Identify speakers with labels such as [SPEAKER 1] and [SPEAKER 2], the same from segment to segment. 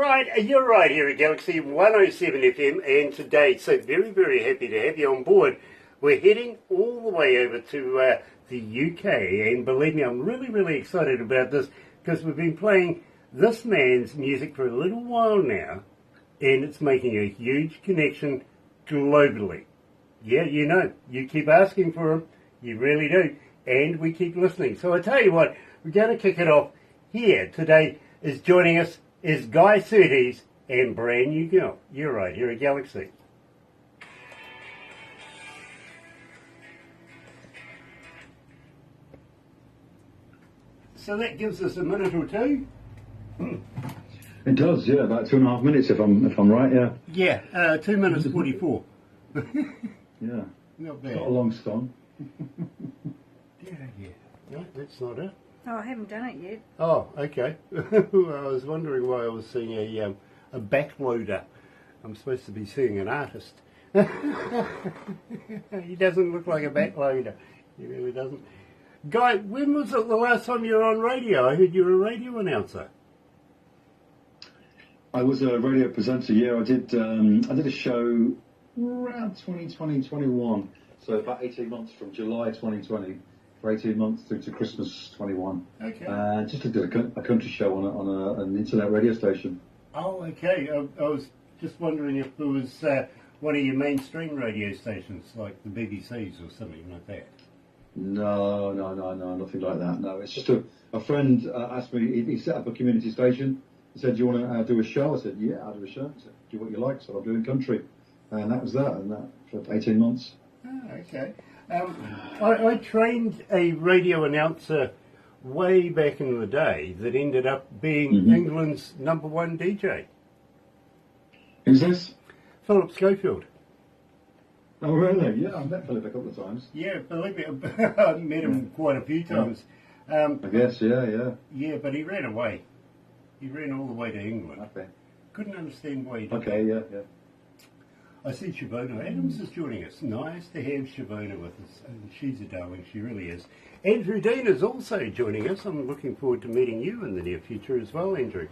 [SPEAKER 1] Right, you're right here at Galaxy 107 FM, and today, so very, very happy to have you on board. We're heading all the way over to the UK, and believe me, I'm really, really excited about this because we've been playing this man's music for a little while now, and it's making a huge connection globally. Yeah, you know, you keep asking for him, you really do, and we keep listening. So I tell you what, we're going to kick it off here. Today is joining us is Guy Surtees and Brand New Girl. You're right, here at Galaxy. So that gives us a minute or two.
[SPEAKER 2] It does, yeah, about 2.5 minutes if I'm right, yeah.
[SPEAKER 1] Yeah, 2 minutes 44.
[SPEAKER 2] Yeah.
[SPEAKER 1] Not bad.
[SPEAKER 2] It's not a long song.
[SPEAKER 1] Yeah. No, that's not it.
[SPEAKER 3] Oh, I haven't done it yet.
[SPEAKER 1] Oh, okay. I was wondering why I was seeing a backloader. I'm supposed to be seeing an artist. He doesn't look like a backloader. He really doesn't. Guy, when was it the last time you were on radio? I heard you were a radio announcer.
[SPEAKER 2] I was a radio presenter, yeah. I did a show around 2020, 21. So about 18 months from July 2020 for 18 months through to Christmas 21.
[SPEAKER 1] Okay.
[SPEAKER 2] Just did a country show on an internet radio station.
[SPEAKER 1] Oh, okay. I was just wondering if it was one of your mainstream radio stations, like the BBC's or something like that.
[SPEAKER 2] No, nothing like that. No, it's just a friend asked me, he set up a community station. He said, do you want to do a show? I said, yeah, I'll do a show. He said, do what you like. So I'm doing country. And that was that, and that for 18 months.
[SPEAKER 1] Oh, okay. I trained a radio announcer way back in the day that ended up being England's #1 DJ.
[SPEAKER 2] Who's this?
[SPEAKER 1] Philip Schofield.
[SPEAKER 2] Oh, really? Yeah, I've met Philip a couple of times.
[SPEAKER 1] Yeah, believe me, I've met him quite a few times.
[SPEAKER 2] I guess, yeah.
[SPEAKER 1] Yeah, but he ran away. He ran all the way to England.
[SPEAKER 2] Okay.
[SPEAKER 1] Couldn't understand why he did
[SPEAKER 2] Okay,
[SPEAKER 1] that.
[SPEAKER 2] yeah.
[SPEAKER 1] I see Shavona Adams is joining us. Nice to have Shavona with us. And she's a darling, she really is. Andrew Dean is also joining us. I'm looking forward to meeting you in the near future as well, Andrew.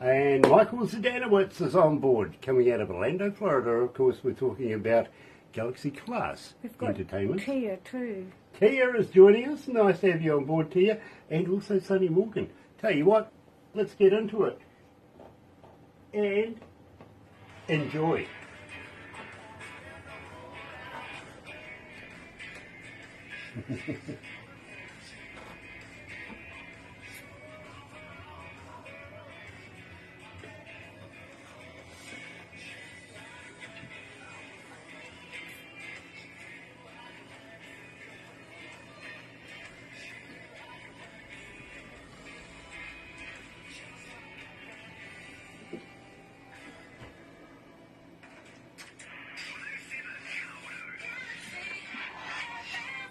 [SPEAKER 1] And Michael Zdanowitz is on board, coming out of Orlando, Florida. Of course, we're talking about Galaxy Class
[SPEAKER 3] We've got
[SPEAKER 1] Entertainment.
[SPEAKER 3] Tia too.
[SPEAKER 1] Tia is joining us. Nice to have you on board, Tia. And also Sonny Morgan. Tell you what, let's get into it. And enjoy.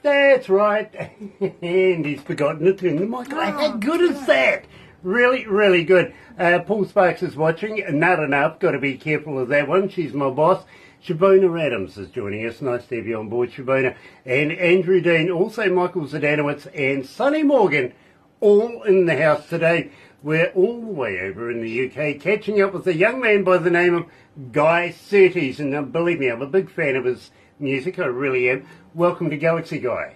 [SPEAKER 1] That's right. And he's forgotten to turn the mic on. How good is that? Really, really good. Paul Sparks is watching. Not enough. Got to be careful of that one. She's my boss. Shavona Adams is joining us. Nice to have you on board, Shavona. And Andrew Dean, also Michael Zdanowitz and Sonny Morgan, all in the house today. We're all the way over in the UK, catching up with a young man by the name of Guy Surtees. And believe me, I'm a big fan of his music. I really am. Welcome to Galaxy, Guy.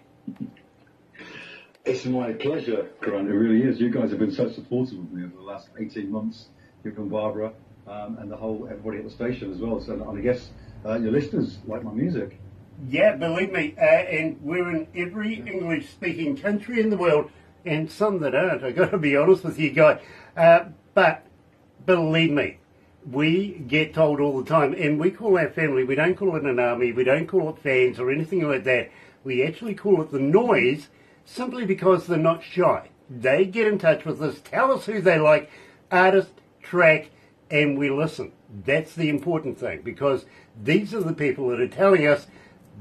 [SPEAKER 2] It's my pleasure, Grant. It really is. You guys have been so supportive of me over the last 18 months. You and Barbara, and everybody at the station as well. So, and I guess your listeners like my music.
[SPEAKER 1] Yeah, believe me. And we're in every English-speaking country in the world, and some that aren't. I've got to be honest with you, Guy. But believe me, we get told all the time, and we call our family, we don't call it an army, we don't call it fans or anything like that. We actually call it the noise, simply because they're not shy. They get in touch with us, tell us who they like, artist, track, and we listen. That's the important thing, because these are the people that are telling us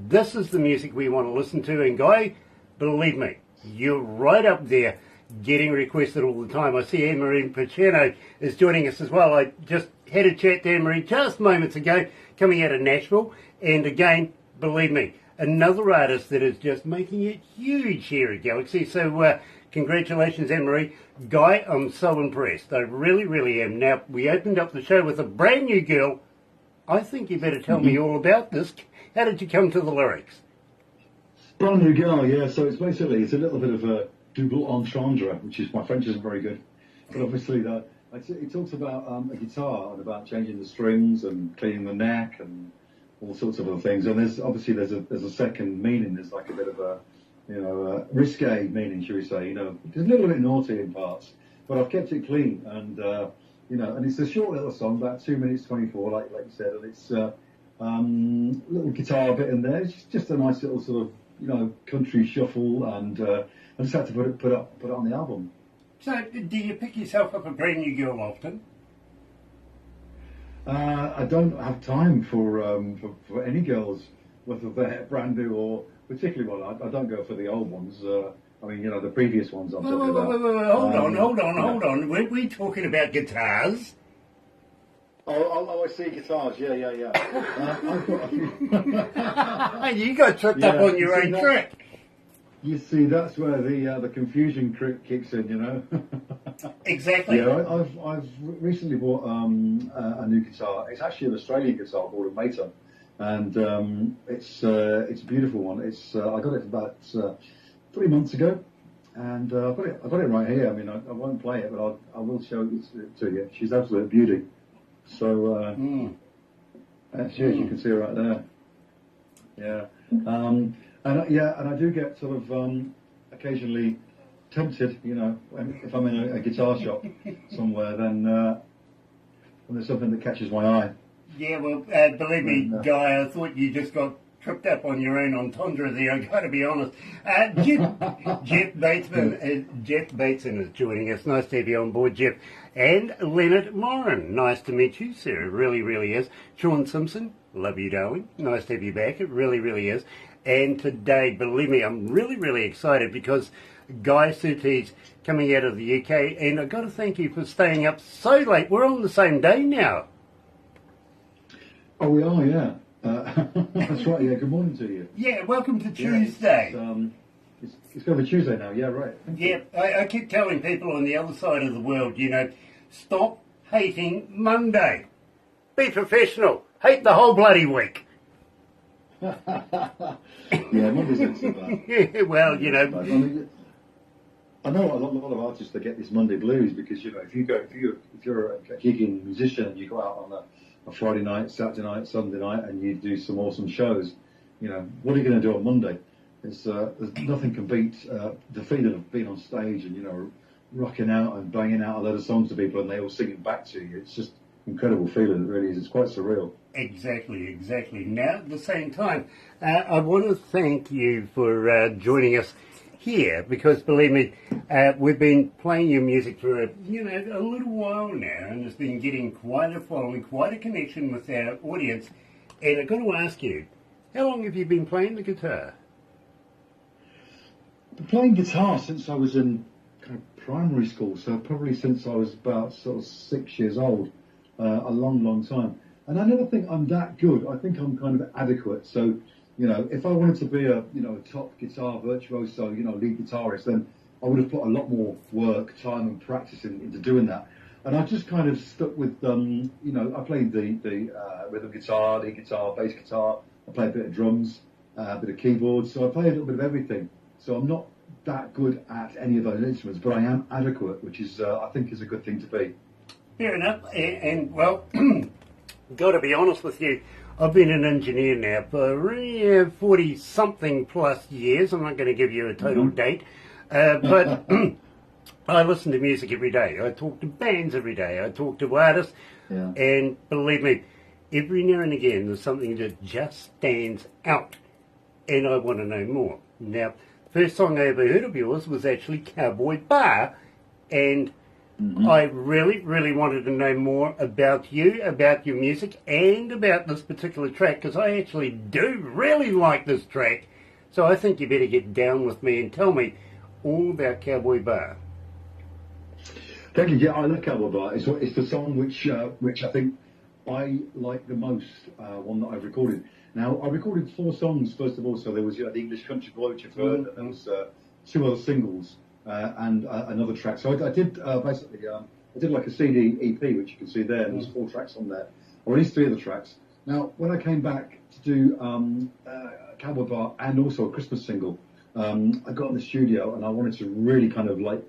[SPEAKER 1] this is the music we want to listen to. And Guy, believe me, you're right up there getting requested all the time. I see Anne-Marie Pacino is joining us as well. I just had a chat to Anne-Marie just moments ago, coming out of Nashville. And again, believe me, another artist that is just making it huge here at Galaxy. So Congratulations, Anne-Marie. Guy, I'm so impressed. I really, really am. Now, we opened up the show with a brand new girl. I think you better tell me all about this. How did you come to the lyrics?
[SPEAKER 2] Brand new girl, yeah. So it's a little bit of a double entendre, which is, my French isn't very good. But obviously, it talks about a guitar and about changing the strings and cleaning the neck and all sorts of other things. And there's a second meaning. There's like a bit of a risque meaning, should we say? It's a little bit naughty in parts, but I've kept it clean. And and it's a short little song, about 2 minutes 24, like you said, and it's little guitar bit in there. It's just a nice little sort of country shuffle, and I just had to put it on the album.
[SPEAKER 1] So, do you pick yourself up a brand new girl often?
[SPEAKER 2] I don't have time for any girls, whether they're brand new or particularly well. I don't go for the old ones. The previous ones I'm talking about.
[SPEAKER 1] Hold on. Weren't we talking about guitars?
[SPEAKER 2] Oh, I see guitars. Yeah. I've got a few.
[SPEAKER 1] You got tripped up on your own track.
[SPEAKER 2] You see, that's where the confusion kicks in,
[SPEAKER 1] Exactly.
[SPEAKER 2] Yeah, I've recently bought a new guitar. It's actually an Australian guitar called a Mater, and it's a beautiful one. I got it about 3 months ago, and I got it right here. I mean, I won't play it, but I will show it to you. She's absolute beauty. So as you can see right there. Yeah. And I do get sort of occasionally tempted, if I'm in a guitar shop somewhere, then when there's something that catches my eye.
[SPEAKER 1] Yeah, well, believe me, Guy, I thought you just got tripped up on your own entendre there. I've got to be honest. Jeff Bateson is joining us. Nice to have you on board, Jeff. And Leonard Moran. Nice to meet you, sir. It really, really is. Sean Simpson. Love you, darling. Nice to have you back. It really, really is. And today, believe me, I'm really, really excited because Guy Surtees coming out of the UK, and I've got to thank you for staying up so late. We're on the same day now.
[SPEAKER 2] Oh, we are, yeah. That's right, yeah. Good morning to you.
[SPEAKER 1] Yeah, welcome to Tuesday.
[SPEAKER 2] It's going to be Tuesday now, yeah, right.
[SPEAKER 1] Yeah, I keep telling people on the other side of the world, stop hating Monday. Be professional. Hate the whole bloody week.
[SPEAKER 2] Yeah, Monday's not so bad.
[SPEAKER 1] Yeah, well,
[SPEAKER 2] I know a lot of artists that get this Monday blues because if you're a gigging musician and you go out on a Friday night, Saturday night, Sunday night, and you do some awesome shows, what are you going to do on Monday? There's nothing can beat the feeling of being on stage and rocking out and banging out a load of songs to people and they all sing it back to you. It's just incredible feeling. It really is. It's quite surreal.
[SPEAKER 1] Exactly. Now, at the same time, I want to thank you for joining us here because, believe me, we've been playing your music for a little while now, and it's been getting quite a following, quite a connection with our audience. And I've got to ask you, how long have you been playing the guitar?
[SPEAKER 2] I've been playing guitar since I was in kind of primary school, so probably since I was about sort of 6 years old, a long time. And I never think I'm that good. I think I'm kind of adequate. So, if I wanted to be a top guitar virtuoso, lead guitarist, then I would have put a lot more work, time, and practice into doing that. And I just kind of stuck with, I played the rhythm guitar, lead guitar, bass guitar. I play a bit of drums, a bit of keyboards. So I play a little bit of everything. So I'm not that good at any of those instruments, but I am adequate, which is, I think, is a good thing to be.
[SPEAKER 1] Fair enough. And well, got to be honest with you, I've been an engineer now for 40-something plus years. I'm not going to give you a total date, but I listen to music every day. I talk to bands every day. I talk to artists, and believe me, every now and again there's something that just stands out, and I want to know more. Now, first song I ever heard of yours was actually Cowboy Bar, and I really, really wanted to know more about you, about your music, and about this particular track, because I actually do really like this track. So I think you better get down with me and tell me all about Cowboy Bar.
[SPEAKER 2] Thank you. Yeah, I love Cowboy Bar. It's the song which I think I like the most, one that I've recorded. Now, I recorded 4 songs, first of all, so there was the English Country Boy, which you've heard, and there was 2 other singles. and another track. So I did basically I did like a CD EP, which you can see there. And there's 4 tracks on there. I released 3 of the tracks. Now, when I came back to do Cowboy Bar and also a Christmas single, I got in the studio and I wanted to really kind of like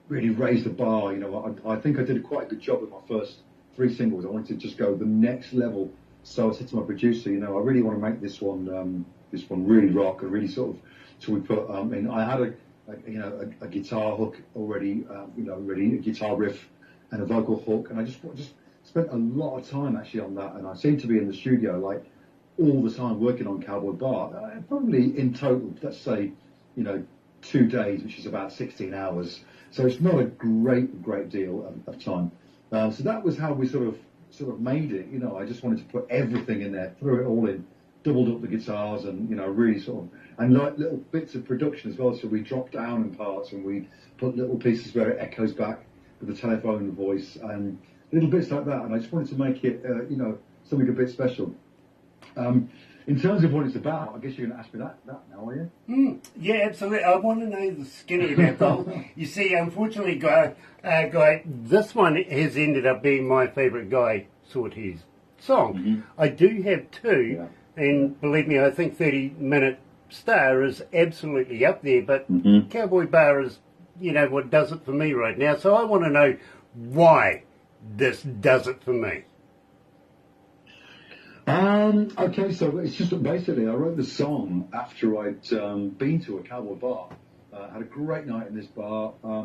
[SPEAKER 2] really raise the bar. You know, I think I did quite a good job with my first 3 singles. I wanted to just go the next level. So I said to my producer, you know, I really want to make this one really rock and really sort of. So we put I had a guitar hook already, ready, a guitar riff and a vocal hook, and I just spent a lot of time actually on that. And I seemed to be in the studio like all the time working on Cowboy Bar. Probably in total, let's say, 2 days, which is about 16 hours. So it's not a great deal of time. So that was how we sort of made it. I just wanted to put everything in there, threw it all in, doubled up the guitars, and really sort of, and like little bits of production as well. So we dropped down in parts and we put little pieces where it echoes back with the telephone voice and little bits like that. And I just wanted to make it, something a bit special. In terms of what it's about, I guess you're going to ask me that now, are you?
[SPEAKER 1] Yeah, absolutely. I want to know the skinny about the whole. You see, unfortunately, Guy, this one has ended up being my favourite Guy Surtees song.
[SPEAKER 2] Mm-hmm.
[SPEAKER 1] I do have 2, and believe me, I think 30-Minute Star is absolutely up there, but Cowboy Bar is, what does it for me right now. So I want to know why this does it for me.
[SPEAKER 2] Okay, so it's just that basically I wrote the song after I'd been to a Cowboy Bar. Had a great night in this bar. I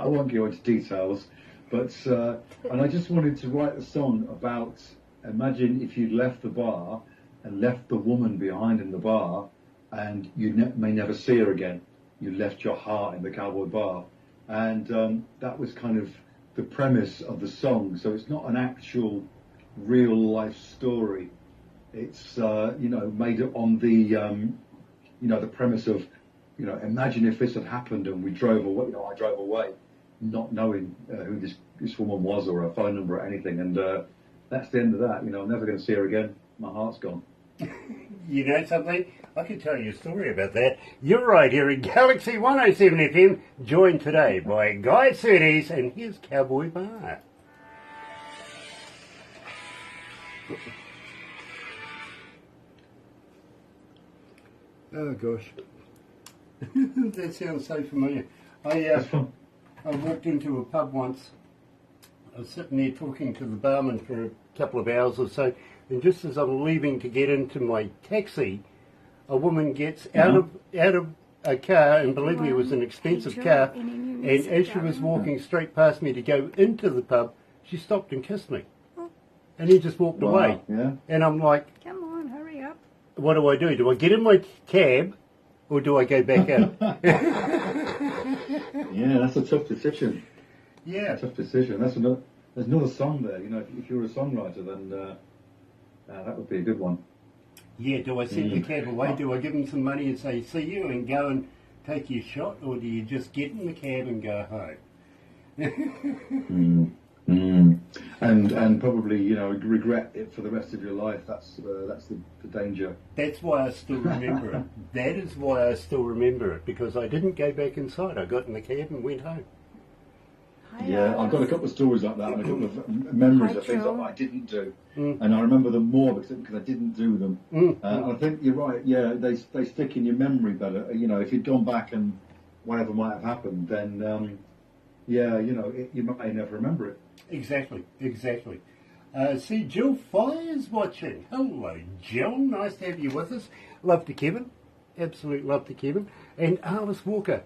[SPEAKER 2] won't go into details, but and I just wanted to write a song about, imagine if you'd left the bar and left the woman behind in the bar, and you may never see her again. You left your heart in the Cowboy Bar, and that was kind of the premise of the song. So it's not an actual real life story. It's made it on the the premise of imagine if this had happened and we drove away. I drove away, not knowing who this woman was or her phone number or anything, and that's the end of that. I'm never going to see her again. My heart's gone.
[SPEAKER 1] You know something? I could tell you a story about that. You're right here at Galaxy 107 FM, joined today by Guy Surtees and his Cowboy Bar. Oh gosh, that sounds so familiar. I walked into a pub once. I was sitting there talking to the barman for a couple of hours or so, and just as I'm leaving to get into my taxi, a woman gets out of a car, and believe me, it was an expensive car, and as she was walking straight past me to go into the pub, she stopped and kissed me. And he just walked away.
[SPEAKER 2] Yeah.
[SPEAKER 1] And I'm like,
[SPEAKER 3] Come on, hurry up.
[SPEAKER 1] what do I do? Do I get in my cab or do I go back out?
[SPEAKER 2] Yeah, that's a tough decision.
[SPEAKER 1] Yeah.
[SPEAKER 2] Tough decision. There's another song there. If you're a songwriter, then that would be a good one.
[SPEAKER 1] Yeah, do I send the cab away? Do I give them some money and say, see you, and go and take your shot? Or do you just get in the cab and go home?
[SPEAKER 2] And probably regret it for the rest of your life. That's the danger.
[SPEAKER 1] That's why I still remember it. That is why I still remember it, because I didn't go back inside. I got in the cab and went home.
[SPEAKER 2] Yeah, I've got a couple of stories like that and a couple of memories of things that I didn't do, and I remember them more because I didn't do them. I think you're right. Yeah, they stick in your memory better. If you'd gone back and whatever might have happened, then you may never remember it.
[SPEAKER 1] Exactly. See, Jill Fire's watching. Hello, Jill. Nice to have you with us. Love to Kevin. Absolute love to Kevin. And Alice Walker.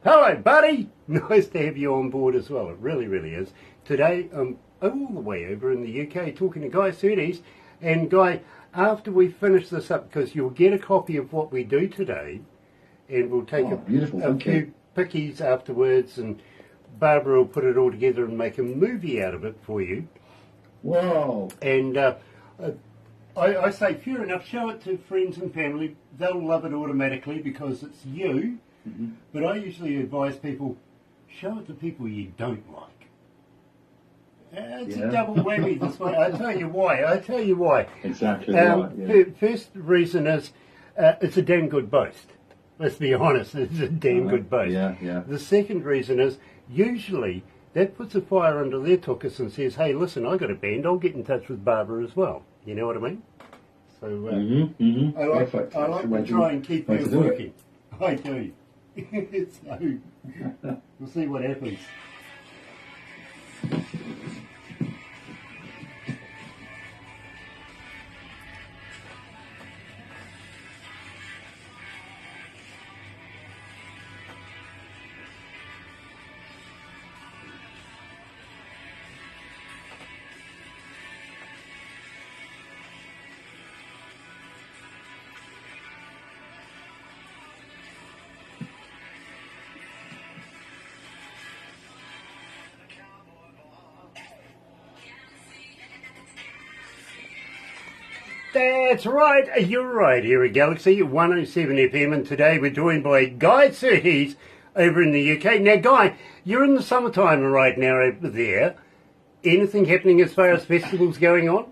[SPEAKER 1] Hello, buddy. Nice to have you on board as well. It really, really is. Today, I'm all the way over in the UK talking to Guy Surtees. And Guy, after we finish this up, because you'll get a copy of what we do today, and we'll take a few pickies afterwards, and Barbara will put it all together and make a movie out of it for you.
[SPEAKER 2] Wow.
[SPEAKER 1] And I say, fair enough, show it to friends and family. They'll love it automatically because it's you. But I usually advise people, show it to people you don't like. It's a double whammy this way. I tell you why.
[SPEAKER 2] Exactly right. Yeah.
[SPEAKER 1] First reason is it's a damn good boast. Let's be honest, it's a damn good base.
[SPEAKER 2] Yeah.
[SPEAKER 1] The second reason is usually that puts a fire under their tuchus and says, hey, listen, I got a band, I'll get in touch with Barbara as well. You know what I mean? So I like to try and keep her working. I do. So we'll see what happens. That's right, you're right here at Galaxy 107 FM, and today we're joined by Guy Surtees over in the UK. Now Guy, you're in the summertime right now over there. Anything happening as far as festivals going on?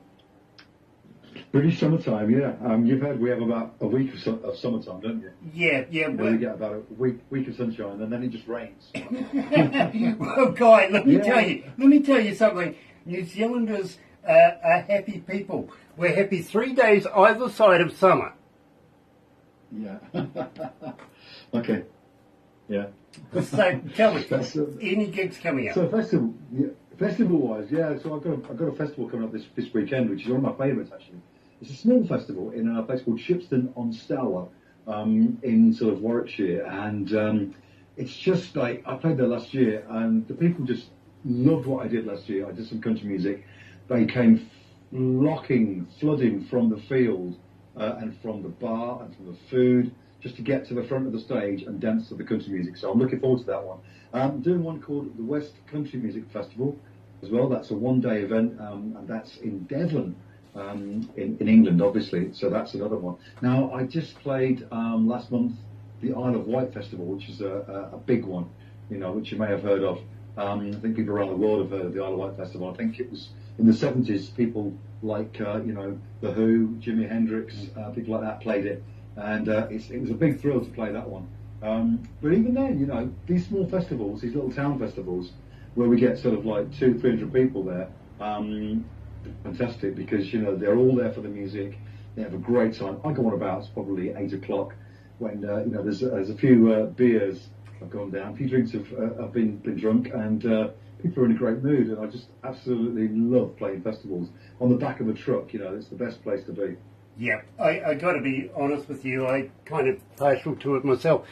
[SPEAKER 2] British summertime, yeah. You've heard we have about a week of summertime, don't you?
[SPEAKER 1] Yeah.
[SPEAKER 2] We get about a week of sunshine, and then it just rains.
[SPEAKER 1] Well, Guy, let me tell you something. New Zealanders are happy people. We're happy 3 days either side of summer.
[SPEAKER 2] Yeah. Okay. Yeah.
[SPEAKER 1] So tell me, any gigs coming up?
[SPEAKER 2] So festival-wise, yeah. So I've got a festival coming up this weekend, which is one of my favourites actually. It's a small festival in a place called Shipston on Stour, in sort of Warwickshire, and it's just like I played there last year, and the people just loved what I did last year. I did some country music. They came flooding from the field and from the bar and from the food, just to get to the front of the stage and dance to the country music. So I'm looking forward to that one. I'm doing one called the West Country Music Festival as well. That's a one-day event, and that's in Devon, in England, obviously. So that's another one. Now, I just played last month the Isle of Wight Festival, which is a big one, which you may have heard of. I think people around the world have heard of the Isle of Wight Festival. I think it was in the 70s, people like, The Who, Jimi Hendrix, people like that played it. And it was a big thrill to play that one. But even then, these small festivals, these little town festivals, where we get sort of like 200-300 people there, fantastic, because, they're all there for the music. They have a great time. I go on about, it's probably 8 o'clock, when, there's a few beers have gone down, a few drinks have been drunk, and people are in a great mood, and I just absolutely love playing festivals. On the back of a truck, it's the best place to be.
[SPEAKER 1] Yeah, I got to be honest with you, I kind of partial to it myself.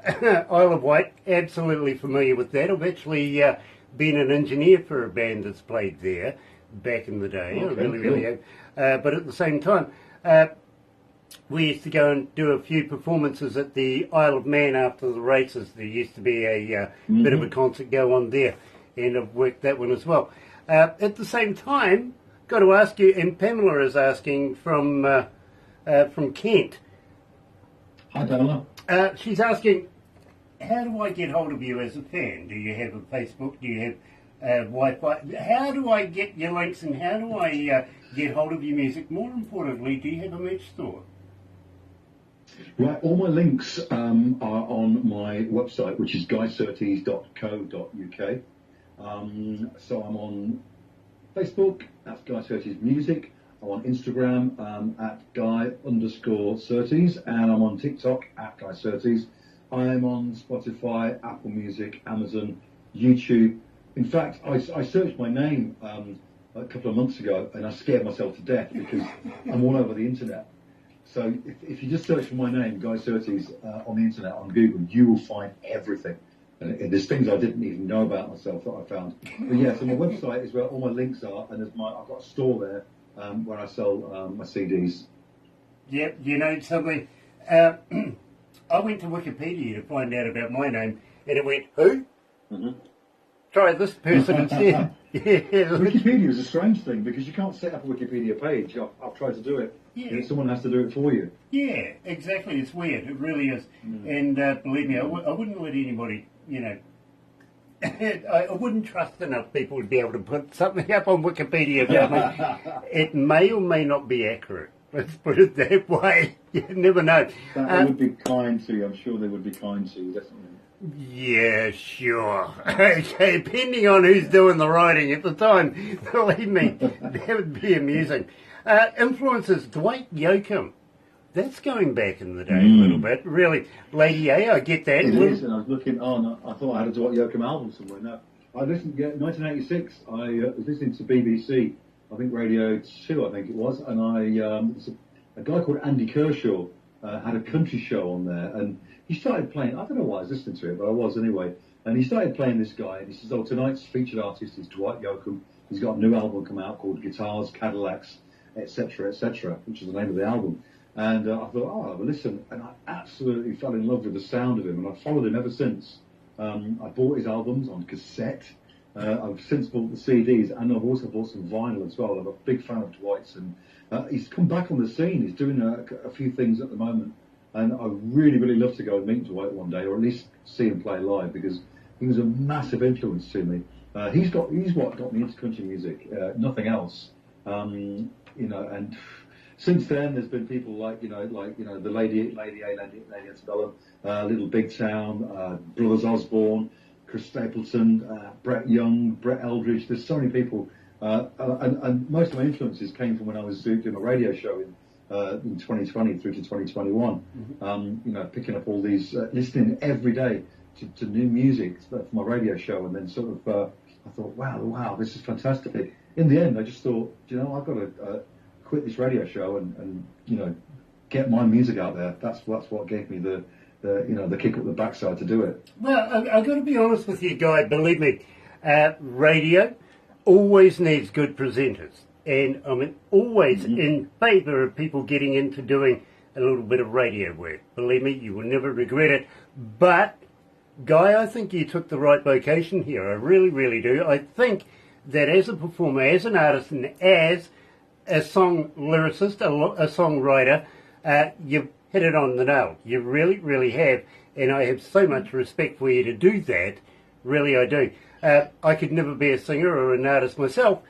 [SPEAKER 1] Isle of Wight, absolutely familiar with that. I've actually been an engineer for a band that's played there back in the day.
[SPEAKER 2] Okay,
[SPEAKER 1] I really have. But at the same time, we used to go and do a few performances at the Isle of Man after the races. There used to be a bit of a concert go on there, and I've worked that one as well. At the same time, got to ask you, and Pamela is asking from Kent.
[SPEAKER 2] Hi, Pamela.
[SPEAKER 1] She's asking, how do I get hold of you as a fan? Do you have a Facebook? Do you have Wi-Fi? How do I get your links, and how do I get hold of your music? More importantly, do you have a merch store?
[SPEAKER 2] Right, all my links are on my website, which is guysurtees.co.uk. So I'm on Facebook, that's Guy Surtees Music. I'm on Instagram at Guy_Surtees, and I'm on TikTok at Guy Surtees. I'm on Spotify, Apple Music, Amazon, YouTube. In fact, I searched my name a couple of months ago, and I scared myself to death because I'm all over the internet. So if you just search for my name, Guy Surtees, on the internet, on Google, you will find everything. And there's things I didn't even know about myself that I found. But yeah, so my website is where all my links are, and I've got a store there where I sell my CDs.
[SPEAKER 1] Yep, something. I went to Wikipedia to find out about my name, and it went, who?
[SPEAKER 2] Mm-hmm.
[SPEAKER 1] Try this person instead.
[SPEAKER 2] Wikipedia is a strange thing because you can't set up a Wikipedia page. I've tried to do it.
[SPEAKER 1] Yeah.
[SPEAKER 2] Someone has to do it for you.
[SPEAKER 1] Yeah, exactly. It's weird. It really is. And believe me, I wouldn't let anybody, I wouldn't trust enough people to be able to put something up on Wikipedia about me. It may or may not be accurate. Let's put it that way. You never know.
[SPEAKER 2] They would be kind to you. I'm sure they would be kind to you, definitely.
[SPEAKER 1] Yeah, sure. Okay, depending on who's doing the writing at the time, believe me, that would be amusing. Influences, Dwight Yoakam. That's going back in the day a little bit. Really, Lady A, I get that.
[SPEAKER 2] It is, and I was looking on, I thought I had a Dwight Yoakam album somewhere. No, I listened, 1986, I was listening to BBC, I think Radio 2, I think it was, and a guy called Andy Kershaw had a country show on there, and he started playing, I don't know why I was listening to it, but I was anyway, and he started playing this guy, and he says, tonight's featured artist is Dwight Yoakam. He's got a new album come out called Guitars, Cadillacs, etc., which is the name of the album. And I thought, I'll have a listen, and I absolutely fell in love with the sound of him, and I've followed him ever since. I bought his albums on cassette. I've since bought the CDs, and I've also bought some vinyl as well. I'm a big fan of Dwight's, and he's come back on the scene. He's doing a few things at the moment, and I really, really love to go and meet Dwight one day, or at least see him play live, because he was a massive influence to me. He's what got me into country music, nothing else. And since then, there's been people like the Lady Antebellum, Little Big Town, Brothers Osborne, Chris Stapleton, Brett Young, Brett Eldridge. There's so many people, and most of my influences came from when I was doing a radio show in 2020 through to 2021. Picking up all these, listening every day to new music for my radio show, and then sort of I thought, wow, this is fantastic. In the end, I just thought, I've got to quit this radio show and get my music out there. That's what gave me the kick up the backside to do it.
[SPEAKER 1] Well, I've got to be honest with you, Guy, believe me, radio always needs good presenters. And I'm always in favour of people getting into doing a little bit of radio work. Believe me, you will never regret it. But, Guy, I think you took the right vocation here. I really, really do. I think that as a performer, as an artist, and as a song lyricist, a songwriter, you've hit it on the nail. You really, really have. And I have so much respect for you to do that. Really, I do. I could never be a singer or an artist myself,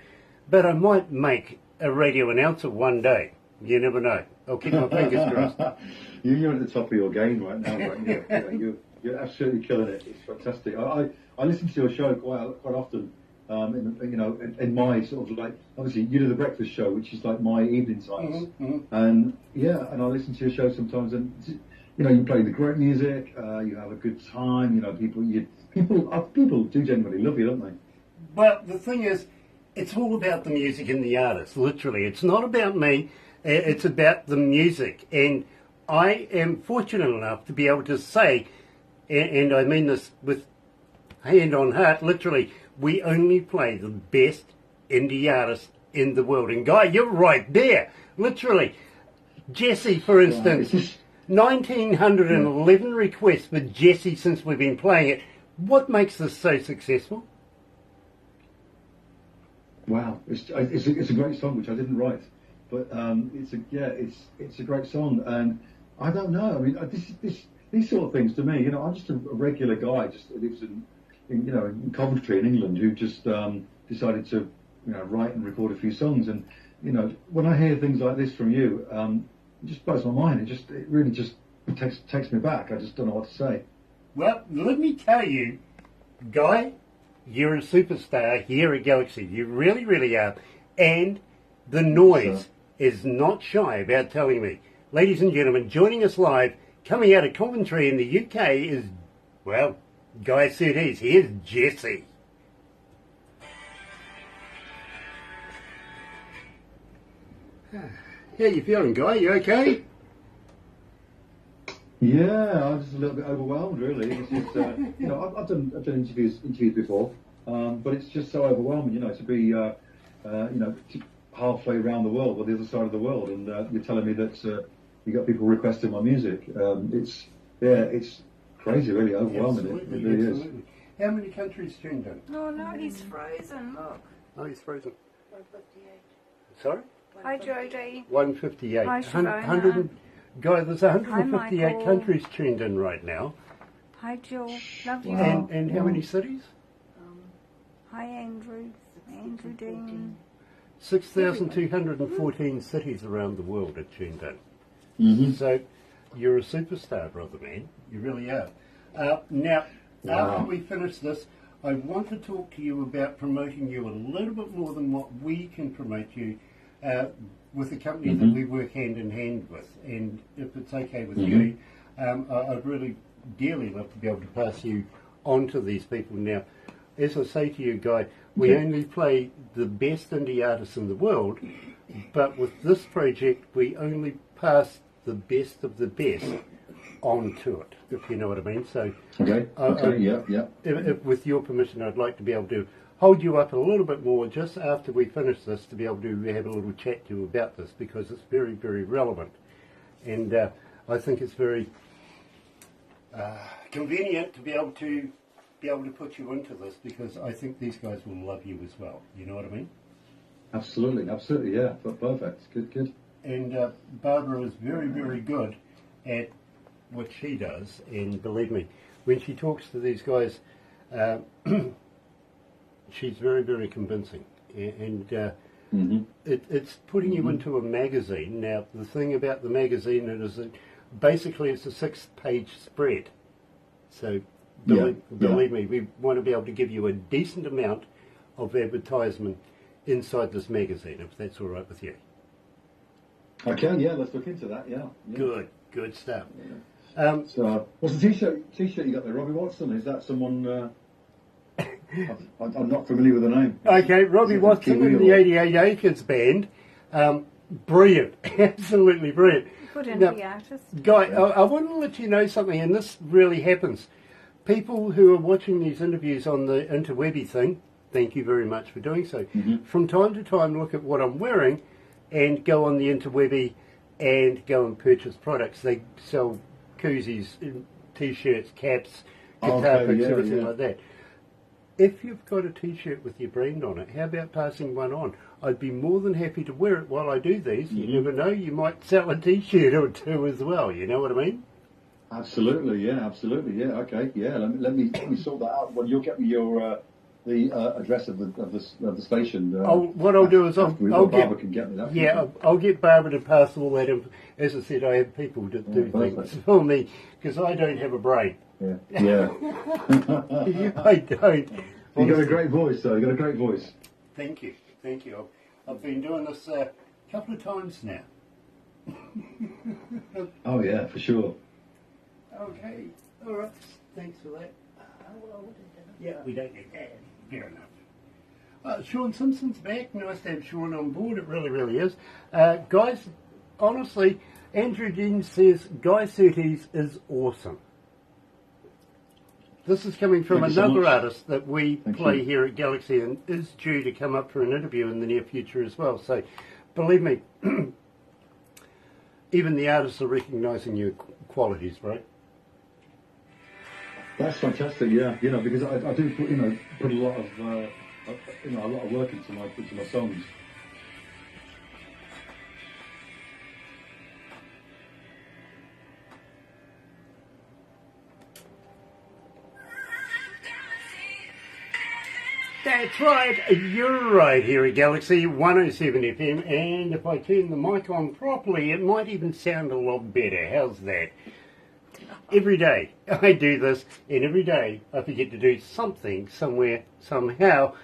[SPEAKER 1] but I might make a radio announcer one day. You never know. I'll keep my fingers crossed.
[SPEAKER 2] You're at the top of your game right now, right? You're absolutely killing it. It's fantastic. I listen to your show quite often. In my sort of obviously you do the breakfast show, which is like my evening times, and I listen to your show sometimes, and you play the great music, you have a good time, people do genuinely love you, don't they?
[SPEAKER 1] Well, the thing is, it's all about the music and the artist. Literally, it's not about me. It's about the music, and I am fortunate enough to be able to say, and I mean this with hand on heart, literally, we only play the best indie artists in the world. And Guy, you're right there. Literally. Jesse, for instance, 1,911 requests for Jesse since we've been playing it. What makes this so successful? Wow,
[SPEAKER 2] it's a great song, which I didn't write. But it's a great song. And I don't know. I mean, these sort of things to me, I'm just a regular guy, just lives in Coventry in England, who just decided to, write and record a few songs. And, when I hear things like this from you, it just blows my mind. It really just takes me back. I just don't know what to say.
[SPEAKER 1] Well, let me tell you, Guy, you're a superstar here at Galaxy. You really, really are. And the noise is not shy about telling me. Ladies and gentlemen, joining us live, coming out of Coventry in the UK is, well, Guy Surtees. Here's Jesse. How you feeling, Guy? You okay?
[SPEAKER 2] Yeah, I'm just a little bit overwhelmed, really. It's just, I've done interviews before, but it's just so overwhelming, to be, halfway around the world, or the other side of the world, and you're telling me that you got people requesting my music. It's crazy, really overwhelming.
[SPEAKER 1] Absolutely,
[SPEAKER 2] it really
[SPEAKER 1] absolutely. Is. How many countries tuned in?
[SPEAKER 3] No, he's frozen, look.
[SPEAKER 1] Oh, he's frozen.
[SPEAKER 3] 158.
[SPEAKER 1] Sorry?
[SPEAKER 3] Hi, Jodie.
[SPEAKER 1] 158.
[SPEAKER 3] Hi, Sharona.
[SPEAKER 1] 100, Guy, there's 158
[SPEAKER 3] Michael.
[SPEAKER 1] countries tuned in right now.
[SPEAKER 3] Hi, Jill. Love you.
[SPEAKER 1] And how many cities?
[SPEAKER 3] Hi, Andrew. Andrew Dean.
[SPEAKER 1] 6,214 cities around the world are tuned in.
[SPEAKER 2] Mm-hmm.
[SPEAKER 1] So you're a superstar, brother man. You really are. Now, after we finish this, I want to talk to you about promoting you a little bit more than what we can promote you with a company that we work hand in hand with. And if it's okay with you, I'd really dearly love to be able to pass you on to these people. Now, as I say to you, Guy, we only play the best indie artists in the world, but with this project, we only pass the best of the best onto it, if you know what I mean. So, if, with your permission, I'd like to be able to hold you up a little bit more just after we finish this to be able to have a little chat to you about this, because it's very, very relevant. And I think it's very convenient to be able to put you into this, because I think these guys will love you as well. You know what I mean?
[SPEAKER 2] Absolutely, yeah. Perfect. Good.
[SPEAKER 1] And Barbara is very, very good at what she does, and believe me, when she talks to these guys, she's very, very convincing. And it's putting you into a magazine. Now, the thing about the magazine is that basically it's a 6-page spread. So believe me, we want to be able to give you a decent amount of advertisement inside this magazine, if that's all right with you.
[SPEAKER 2] I can, let's look into that, yeah.
[SPEAKER 1] Good stuff.
[SPEAKER 2] Yeah. So, what's the t-shirt you got there, Robbie Watson? Is that someone... I'm not familiar with the name.
[SPEAKER 1] Okay, Robbie Watson in the 88 Acres Band. Brilliant, absolutely brilliant.
[SPEAKER 3] Put in
[SPEAKER 1] Now,
[SPEAKER 3] the artist.
[SPEAKER 1] Guy, I want to let you know something, and this really happens. People who are watching these interviews on the interwebby thing, thank you very much for doing so, from time to time look at what I'm wearing and go on the interwebby and go and purchase products. They sell koozies, t-shirts, caps, guitar picks, everything like that. If you've got a t-shirt with your brand on it, how about passing one on? I'd be more than happy to wear it while I do these. You never know, you might sell a t-shirt or two as well, you know what I mean?
[SPEAKER 2] Absolutely, yeah, okay, yeah. Let me sort that out. Well, you'll get me your the address of the station.
[SPEAKER 1] What I'll do is I'll get
[SPEAKER 2] Barbara can get me that.
[SPEAKER 1] Yeah, I'll get Barbara to pass all that. As I said, I have people that do things for me because I don't have a brain.
[SPEAKER 2] Yeah.
[SPEAKER 1] I don't.
[SPEAKER 2] You got a great voice, though. You got a great voice.
[SPEAKER 1] Thank you. I've been doing this a couple of times now.
[SPEAKER 2] Oh yeah, for sure.
[SPEAKER 1] Okay. All right. Thanks for that. Yeah, we don't get that. Fair enough. Sean Simpson's back. Nice to have Sean on board. It really, really is. Guys, honestly, Andrew Dean says Guy Surtees is awesome. This is coming from another artist that we play here at Galaxy and is due to come up for an interview in the near future as well. So, believe me, even the artists are recognising your qualities, right?
[SPEAKER 2] That's fantastic, yeah. Because I do put a lot of a lot of work into my songs.
[SPEAKER 1] That's right, you're right here at Galaxy 107 FM, and if I turn the mic on properly, it might even sound a lot better. How's that? Every day I do this, and every day I forget to do something, somewhere, somehow,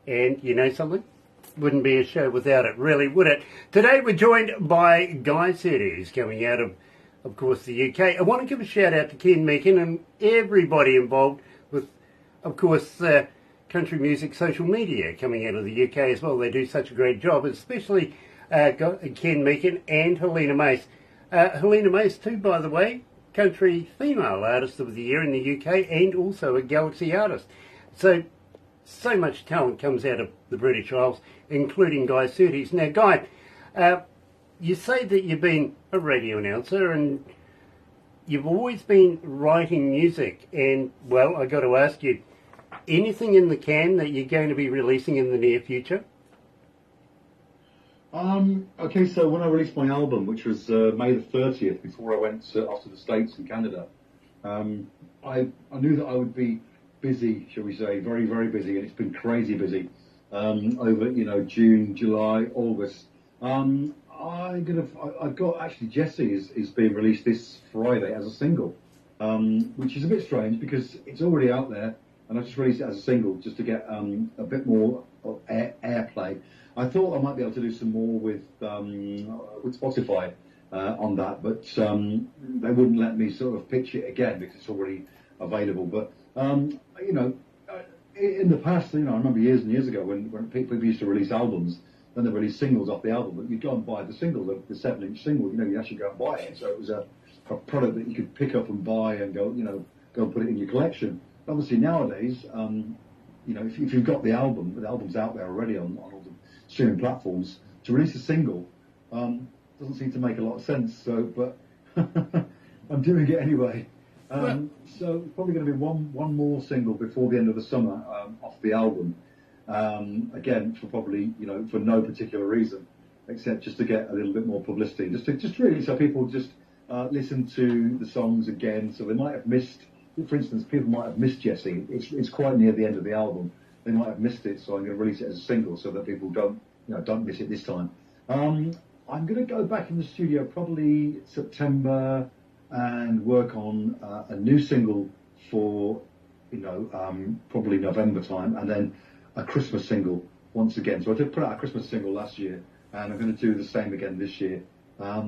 [SPEAKER 1] and you know something? Wouldn't be a show without it, really, would it? Today we're joined by Guy Surtees, coming out of course, the UK. I want to give a shout out to Ken Meakin and everybody involved with, of course, country music social media coming out of the UK as well. They do such a great job, especially Ken Meakin and Helena Mace. Helena Mace too, by the way, country female artist of the year in the UK and also a Galaxy artist. So much talent comes out of the British Isles, including Guy Surtees. Now, Guy, you say that you've been a radio announcer and you've always been writing music, and, well, I got to ask you, anything in the can that you're going to be releasing in the near future?
[SPEAKER 2] Okay, so when I released my album, which was May the 30th, before I went off to the States and Canada, I knew that I would be busy, shall we say, very, very busy, and it's been crazy busy. over, June, July, August. I've got actually Jessie is being released this Friday as a single, which is a bit strange because it's already out there, and I just released it as a single just to get a bit more of airplay. I thought I might be able to do some more with Spotify on that, but they wouldn't let me sort of pitch it again because it's already available. But in the past, I remember years and years ago when people used to release albums, then they released singles off the album, but you'd go and buy the single, the 7-inch single. You actually go and buy it. So it was a product that you could pick up and buy and go and put it in your collection. Obviously nowadays, if you've got the album's out there already on all the streaming platforms. To release a single doesn't seem to make a lot of sense. So, but I'm doing it anyway. So it's probably going to be one more single before the end of the summer off the album. Again, for probably for no particular reason, except just to get a little bit more publicity, just really so people just listen to the songs again. So they might have missed, for instance, people might have missed Jessie. It's quite near the end of the album. They might have missed it, so I'm going to release it as a single so that people don't miss it this time. I'm going to go back in the studio probably September and work on a new single for probably November time, and then a Christmas single once again. So I did put out a Christmas single last year, and I'm going to do the same again this year. I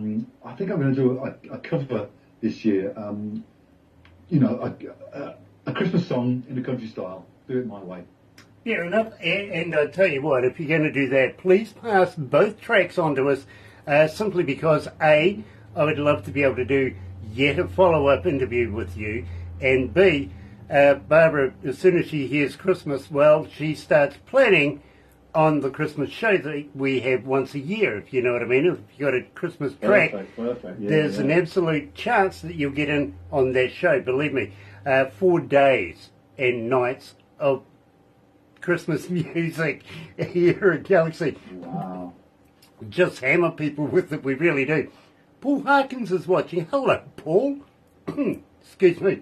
[SPEAKER 2] think I'm going to do a cover this year. A Christmas song in the country style. Do it my way.
[SPEAKER 1] Fair enough. And I tell you what, if you're going to do that, please pass both tracks on to us, simply because A, I would love to be able to do yet a follow-up interview with you, and B, Barbara, as soon as she hears Christmas, well, she starts planning on the Christmas show that we have once a year, if you know what I mean. If you've got a Christmas track,
[SPEAKER 2] Perfect. Yeah,
[SPEAKER 1] there's an absolute chance that you'll get in on that show, believe me. 4 days and nights of Christmas music here at Galaxy.
[SPEAKER 2] Wow.
[SPEAKER 1] Just hammer people with it, we really do. Paul Harkins is watching. Hello, Paul. Excuse me.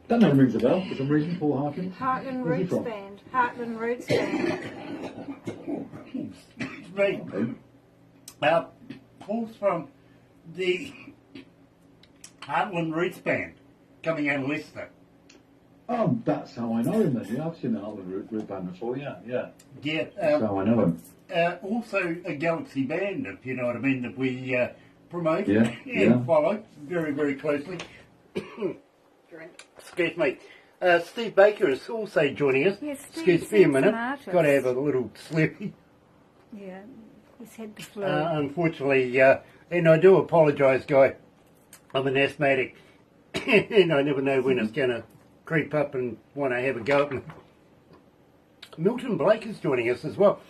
[SPEAKER 2] That name rings a bell for some reason, Paul Harkins.
[SPEAKER 3] Heartland
[SPEAKER 2] Where's he
[SPEAKER 3] Roots
[SPEAKER 2] from?
[SPEAKER 3] Band. Heartland Roots Band.
[SPEAKER 1] Excuse me. Paul's from the Heartland Roots Band, coming out of Leicester.
[SPEAKER 2] Oh, that's how I know him then. Yeah, I've seen the Heartland Root Band before, yeah.
[SPEAKER 1] Yeah.
[SPEAKER 2] That's how I know him.
[SPEAKER 1] Also a Galaxy band, if you know what I mean, that we promote
[SPEAKER 2] Yeah.
[SPEAKER 1] follow very, very closely. Excuse me. Steve Baker is also joining us.
[SPEAKER 3] Yes,
[SPEAKER 1] Excuse
[SPEAKER 3] Steve's
[SPEAKER 1] me a
[SPEAKER 3] an
[SPEAKER 1] minute.
[SPEAKER 3] artist.
[SPEAKER 1] Got to have a little slurpee.
[SPEAKER 3] Yeah, he's had the flu.
[SPEAKER 1] Unfortunately, and I do apologise, Guy. I'm an asthmatic, and I never know when it's going to creep up and want to have a go at me. Milton Blake is joining us as well.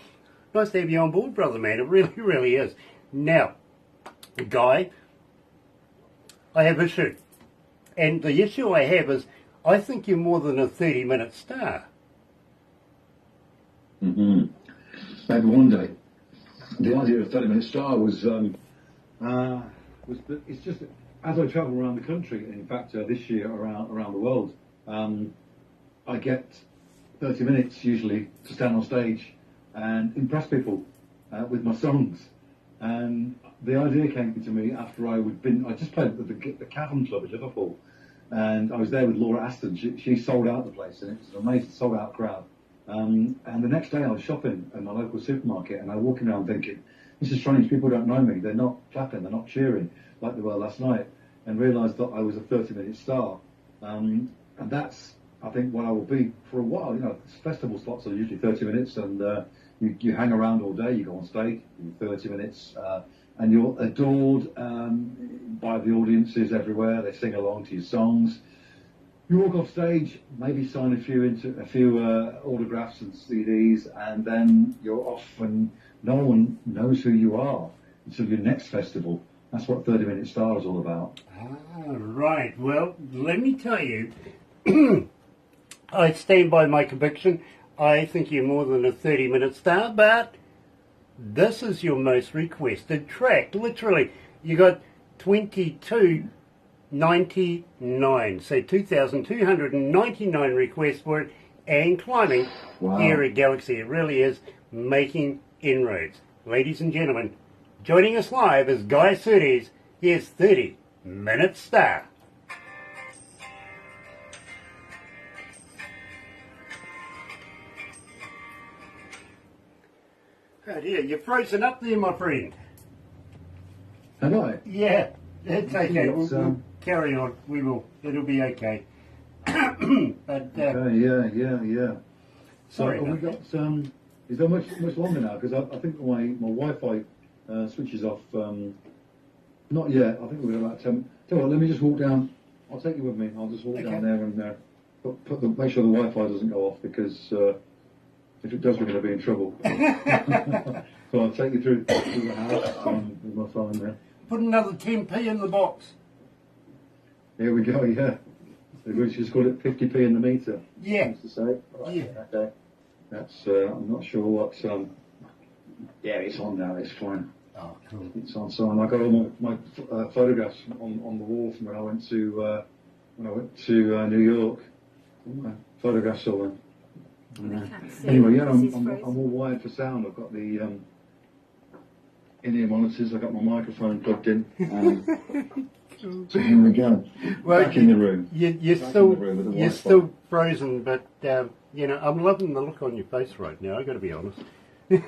[SPEAKER 1] Nice to have you on board, brother man. It really, really is. Now, Guy, I have issue. And the issue I have is, I think you're more than a 30-minute star.
[SPEAKER 2] Mm-hmm. Maybe one day. The idea of 30-minute star was that it's just, as I travel around the country, in fact this year around the world, I get 30 minutes usually to stand on stage and impress people with my songs. And the idea came to me after I just played at the Cavern Club in Liverpool, and I was there with Laura Aston. She sold out the place, and it was an amazing sold out crowd. And the next day I was shopping in my local supermarket, and I was walking around thinking, this is strange, people don't know me, they're not clapping, they're not cheering like they were last night, and realised that I was a 30-minute star. And that's, I think, what I will be for a while. Festival slots are usually 30 minutes, and you hang around all day, you go on stage, you do 30 minutes, and you're adored by the audiences everywhere. They sing along to your songs. You walk off stage, maybe sign a few autographs and CDs, and then you're off, and no one knows who you are until your next festival. That's what 30-minute star is all about.
[SPEAKER 1] Right. Well, let me tell you, I stand by my conviction. I think you're more than a 30-minute star, but this is your most requested track. Literally, you got 2299, so 2,299 requests for it, and climbing
[SPEAKER 2] Wow.
[SPEAKER 1] here at Galaxy. It really is making inroads. Ladies and gentlemen, joining us live is Guy Surtees. Here's 30 Minute Star. Oh dear, you're frozen up there, my friend.
[SPEAKER 2] Have I?
[SPEAKER 1] Yeah, it's okay.
[SPEAKER 2] It's,
[SPEAKER 1] We'll carry on. We will. It'll be okay. But
[SPEAKER 2] Yeah. So
[SPEAKER 1] sorry
[SPEAKER 2] have we
[SPEAKER 1] about
[SPEAKER 2] got? Is there much longer now? Because I think my Wi-Fi switches off. Not yet. I think we're about 10. Tell you what, let me just walk down. I'll take you with me. I'll just walk
[SPEAKER 1] Okay.
[SPEAKER 2] down there and make sure the Wi-Fi doesn't go off, because if it does, we're going to be in trouble. So I'll take you through the house with my phone there.
[SPEAKER 1] put another 10p in the box.
[SPEAKER 2] Here we go. Yeah. We just call it 50p in the meter.
[SPEAKER 1] Yeah.
[SPEAKER 2] Used to say. Right,
[SPEAKER 1] Yeah.
[SPEAKER 2] Okay. That's. I'm not sure what. Yeah, it's on now. It's fine.
[SPEAKER 1] Oh, cool.
[SPEAKER 2] It's on. So I got all my photographs on the wall from when I went to New York. All my photographs all there.
[SPEAKER 3] I can't see
[SPEAKER 2] Anyway, yeah,
[SPEAKER 3] because he's
[SPEAKER 2] I'm
[SPEAKER 3] frozen.
[SPEAKER 2] all wired for sound. I've got the in-ear monitors. I've got my microphone plugged in. So here we go.
[SPEAKER 1] Well,
[SPEAKER 2] Back in the room.
[SPEAKER 1] You're
[SPEAKER 2] Back in the
[SPEAKER 1] still
[SPEAKER 2] room with the
[SPEAKER 1] you're
[SPEAKER 2] Wi-Fi.
[SPEAKER 1] still frozen, but I'm loving the look on your face right now. I got to be honest.
[SPEAKER 2] Oh,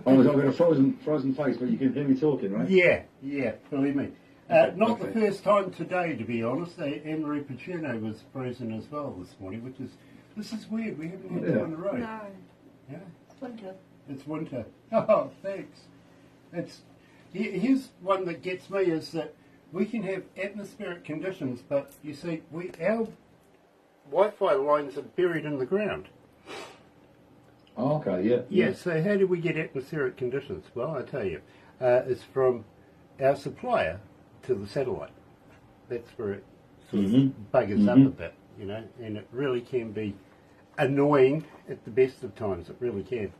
[SPEAKER 2] I've got a frozen face, but you can hear me talking, right?
[SPEAKER 1] Yeah, believe me. Not the
[SPEAKER 2] Okay.
[SPEAKER 1] first time today, to be honest. Anne-Marie Pacherno was frozen as well this morning, this is weird. We haven't had
[SPEAKER 2] Yeah.
[SPEAKER 1] two on the road.
[SPEAKER 3] No,
[SPEAKER 1] Yeah,
[SPEAKER 3] it's winter.
[SPEAKER 1] it's winter. Oh, thanks. Here's one that gets me is that we can have atmospheric conditions, but you see, our Wi-Fi lines are buried in the ground.
[SPEAKER 2] Oh, okay, yeah.
[SPEAKER 1] Yeah, so how do we get atmospheric conditions? Well, I tell you, it's from our supplier to the satellite. That's where it sort of buggers up a bit, and it really can be annoying at the best of times. It really can.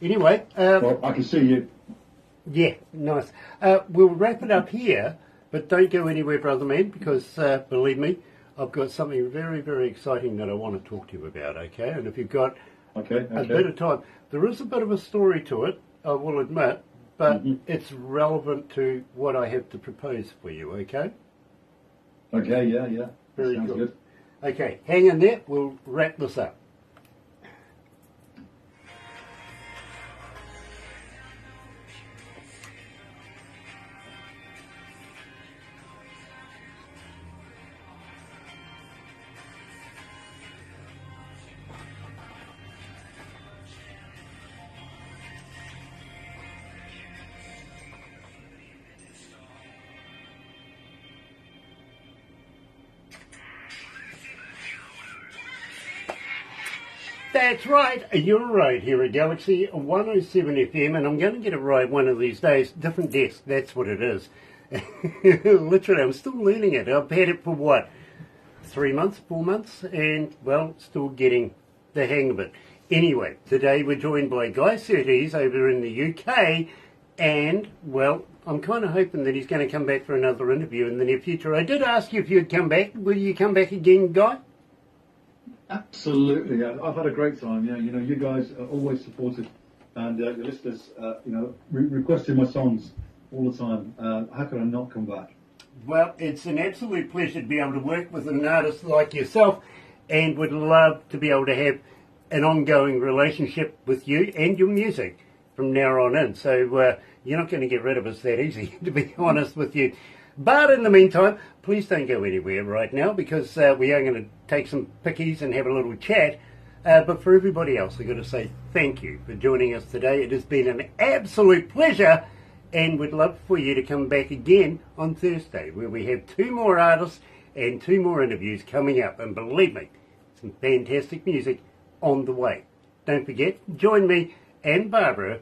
[SPEAKER 1] Anyway,
[SPEAKER 2] Well, I can see you.
[SPEAKER 1] yeah, nice. We'll wrap it up here, but don't go anywhere, brother man, because believe me, I've got something very, very exciting that I want to talk to you about, okay? And if you've got
[SPEAKER 2] Okay.
[SPEAKER 1] a bit of time, there is a bit of a story to it, I will admit, but it's relevant to what I have to propose for you, okay?
[SPEAKER 2] Okay, yeah.
[SPEAKER 1] Very
[SPEAKER 2] Sounds
[SPEAKER 1] good.
[SPEAKER 2] good.
[SPEAKER 1] Okay, hang in there, we'll wrap this up. That's right, you're right here at Galaxy 107fm, and I'm going to get it right one of these days. Different desk, that's what it is. Literally, I'm still learning it. I've had it for 3 months, 4 months, and well, still getting the hang of it. Anyway, today we're joined by Guy Surtees over in the UK, and well, I'm kind of hoping that he's going to come back for another interview in the near future. I did ask you if you'd come back. Will you come back again, Guy?
[SPEAKER 2] Absolutely. I've had a great time. Yeah, you guys are always supportive, and your listeners, requesting my songs all the time. How can I not come back?
[SPEAKER 1] Well, it's an absolute pleasure to be able to work with an artist like yourself, and would love to be able to have an ongoing relationship with you and your music from now on in. So you're not going to get rid of us that easy, to be honest with you. But in the meantime, please don't go anywhere right now, because we are going to take some pickies and have a little chat. But for everybody else, I've got to say thank you for joining us today. It has been an absolute pleasure, and we'd love for you to come back again on Thursday, where we have 2 more artists and 2 more interviews coming up. And believe me, some fantastic music on the way. Don't forget, join me and Barbara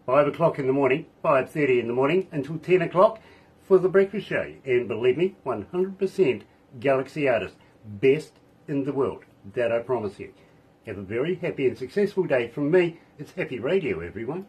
[SPEAKER 1] 5 o'clock in the morning, 5:30 in the morning until 10 o'clock for the breakfast show. And believe me, 100% Galaxy artist, best in the world, that I promise you. Have a very happy and successful day from me. It's Happy Radio, everyone.